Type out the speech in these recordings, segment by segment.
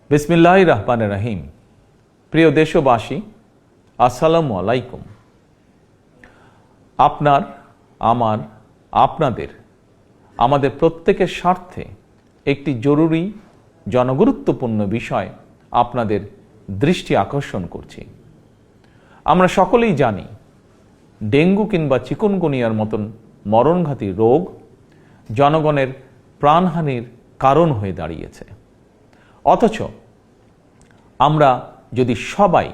বিসমিল্লাহির রহমানির রহিম। প্রিয় দেশবাসী, আসসালামু আলাইকুম। আপনার, আমার, আপনাদের, আমাদের প্রত্যেকের স্বার্থে একটি জরুরি জনগুরুত্বপূর্ণ বিষয় আপনাদের দৃষ্টি আকর্ষণ করছি। আমরা সকলেই জানি ডেঙ্গু কিংবা চিকুনগুনিয়ার মতন মরণঘাতী রোগ জনগণের প্রাণহানির কারণ হয়ে দাঁড়িয়েছে। অথচ আমরা যদি সবাই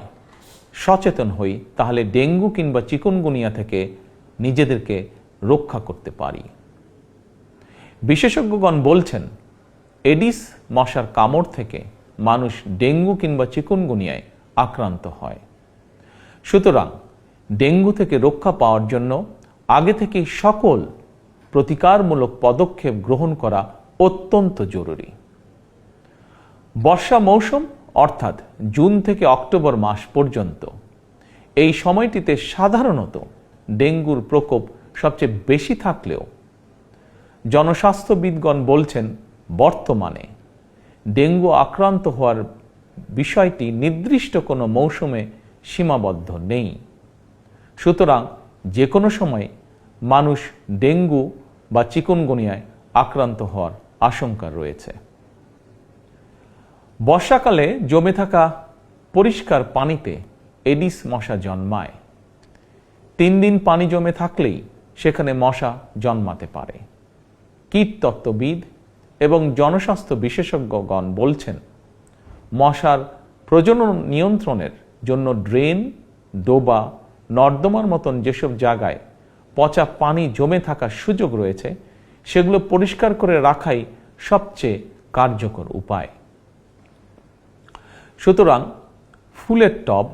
সচেতন হই তাহলে ডেঙ্গু কিংবা চিকুনগুনিয়া থেকে নিজেদেরকে রক্ষা করতে পারি। বিশেষজ্ঞগণ বলছেন এডিস মশার কামড় থেকে মানুষ ডেঙ্গু কিংবা চিকুনগুনিয়ায় আক্রান্ত হয়। সুতরাং ডেঙ্গু থেকে রক্ষা পাওয়ার জন্য আগে থেকেই সকল প্রতিকারমূলক পদক্ষেপ গ্রহণ করা অত্যন্ত জরুরি। বর্ষা মৌসুম অর্থাৎ জুন থেকে অক্টোবর মাস পর্যন্ত এই সময়টিতে সাধারণত ডেঙ্গুর প্রকোপ সবচেয়ে বেশি থাকলেও জনস্বাস্থ্যবিদগণ বলছেন বর্তমানে ডেঙ্গু আক্রান্ত হওয়ার বিষয়টি নির্দিষ্ট কোনো মৌসুমে সীমাবদ্ধ নেই। সুতরাং যে কোনো সময় মানুষ ডেঙ্গু বা চিকুনগুনিয়ায় আক্রান্ত হওয়ার আশঙ্কা রয়েছে। বর্ষাকালে জমে থাকা পরিষ্কার পানিতে এডিস মশা জন্মায়। 3 দিন পানি জমে থাকলেই সেখানে মশা জন্মাতে পারে। কীটতত্ত্ববিদ এবং জনস্বাস্থ্য বিশেষজ্ঞগণ বলছেন মশার প্রজনন নিয়ন্ত্রণের জন্য ড্রেন, ডোবা, নর্দমার মতন যেসব জায়গায় পচা পানি জমে থাকার সুযোগ রয়েছে সেগুলো পরিষ্কার করে রাখাই সবচেয়ে কার্যকর উপায়। সুতরাং ফুলের টব,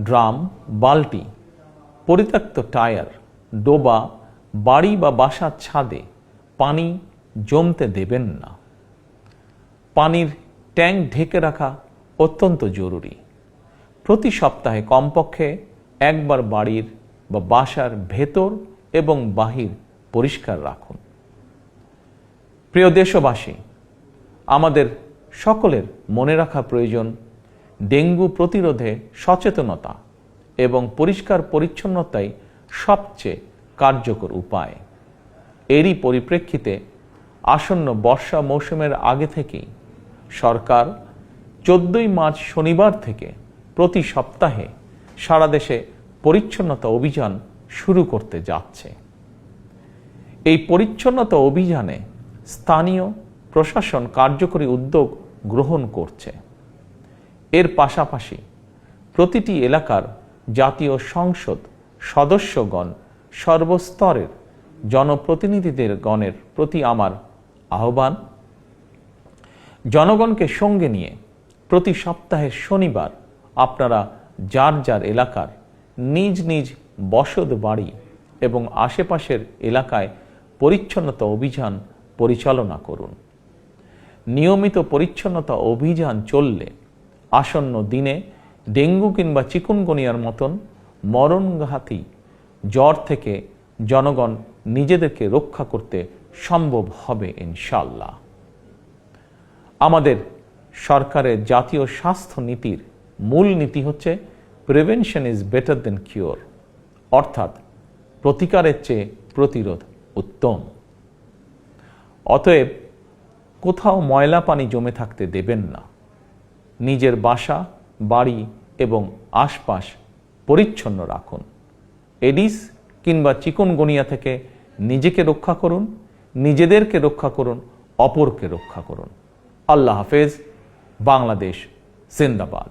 ড্রাম, বালতি, পরিত্যক্ত টায়ার, ডোবা, বাড়ি বা বাসার ছাদে পানি জমতে দেবেন না। পানির ট্যাঙ্ক ঢেকে রাখা অত্যন্ত জরুরি। প্রতি সপ্তাহে কমপক্ষে একবার বাড়ির বা বাসার ভেতর এবং বাহির পরিষ্কার রাখুন। প্রিয় দেশবাসী, আমাদের সকলের মনে রাখা প্রয়োজন ডেঙ্গু প্রতিরোধে সচেতনতা এবং পরিষ্কার পরিচ্ছন্নতাই সবচেয়ে কার্যকর উপায়। এরই পরিপ্রেক্ষিতে আসন্ন বর্ষা মৌসুমের আগে থেকেই সরকার 14ই মার্চ শনিবার থেকে প্রতি সপ্তাহে সারা দেশে পরিচ্ছন্নতা অভিযান শুরু করতে যাচ্ছে। এই পরিচ্ছন্নতা অভিযানে স্থানীয় প্রশাসন কার্যকরী উদ্যোগ গ্রহণ করছে। এর পাশাপাশি প্রতিটি এলাকার জাতীয় সংসদ সদস্যগণ, সর্বস্তরের জনপ্রতিনিধিদের গণের প্রতি আমার আহ্বান, জনগণকে সঙ্গে নিয়ে প্রতি সপ্তাহের শনিবার আপনারা যার যার এলাকার নিজ নিজ বসত বাড়ি এবং আশেপাশের এলাকায় পরিচ্ছন্নতা অভিযান পরিচালনা করুন। নিয়মিত পরিচ্ছন্নতা অভিযান চললে আসন্ন দিনে ডেঙ্গু কিংবা চিকুনগুনিয়ার মতন মরণঘাতী জ্বর থেকে জনগণ নিজেদেরকে রক্ষা করতে সম্ভব হবে ইনশাআল্লাহ। আমাদের সরকারের জাতীয় স্বাস্থ্য নীতির মূল নীতি হচ্ছে prevention is better then cure, অর্থাৎ প্রতিকারের চেয়ে প্রতিরোধ উত্তম। অতএব কোথাও ময়লা পানি জমে থাকতে দেবেন না। নিজের বাসা, বাড়ি এবং আশপাশ পরিচ্ছন্ন রাখুন। এডিস কিংবা চিকুনগুনিয়া থেকে নিজেকে রক্ষা করুন, নিজেদেরকে রক্ষা করুন, অপরকে রক্ষা করুন। আল্লাহ হাফেজ। বাংলাদেশ জিন্দাবাদ।